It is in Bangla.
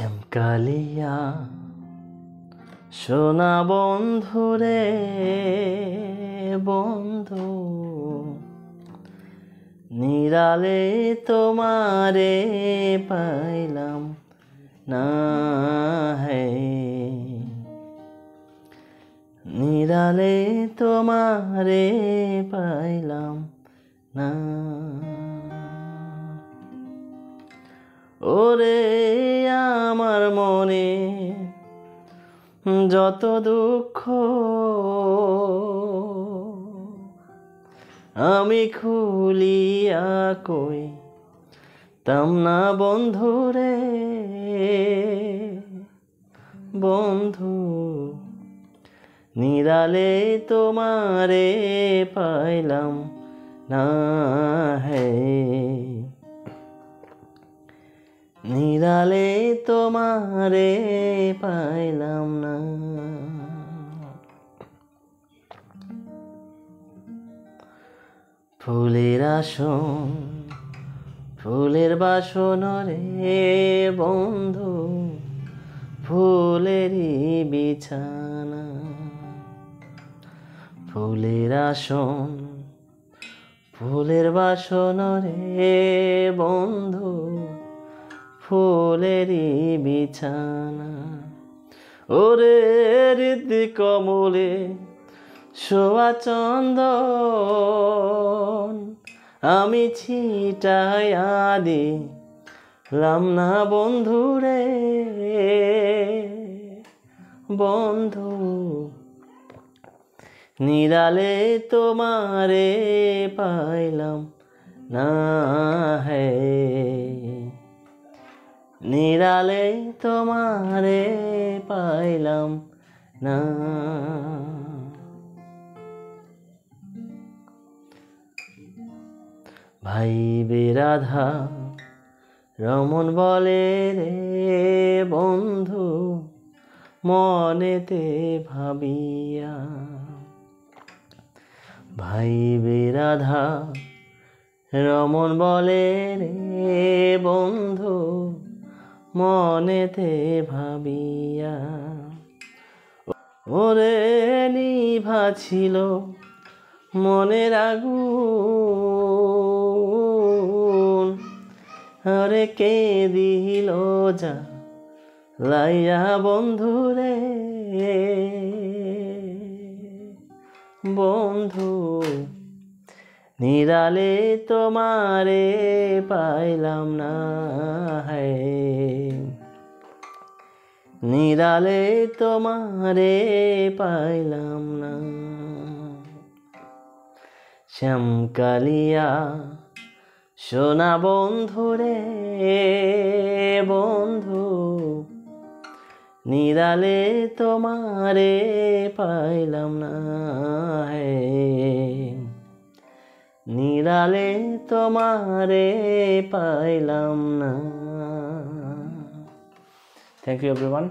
শ্যামকালিয়া সোনা বন্ধু রে বন্ধু, নিরালে তোমারে পাইলাম না হে, নিরালে তোমারে পাইলাম না। ওরে আমার মনে যত দুঃখ আমি খুলিয়া কইতাম না বন্ধু রে বন্ধু, নিরালে তোমারে পাইলাম না হে, নিরালে তোমারে পাইলাম না। ফুলের আসন ফুলের বাসন রে বন্ধু, ফুলেরই বিছানা। ফুলের আসন ফুলের বাসন রে বন্ধু, ফুলেরই বিছানা। ওরে হৃদি কমলে শোয়া চন্দন আমি ছিটাইয়া দিলাম না বন্ধু রে বন্ধু, নিরালে তোমারে পাইলাম না হে, নিরালে তোমারে পাইলাম না। ভাই বেরাধা রমন বলে রে বন্ধু মনেতে ভাবিয়া, ভাই বেরাধা রমন বলে রে বন্ধু মনেতে ভাবিয়া। ওরে নিভা ছিল মনের আগুন, আরে কে দিল যা লাইয়া বন্ধু রে বন্ধু, নিরালে তোমারে পাইলাম না হে, নিরালে তোমারে পাইলাম না। শ্যামকালিয়া সোনা বন্ধু রে বন্ধু, নিরালে তোমারে পাইলাম না হে, নিরালে তোমারে পাইলাম না। Thank you everyone.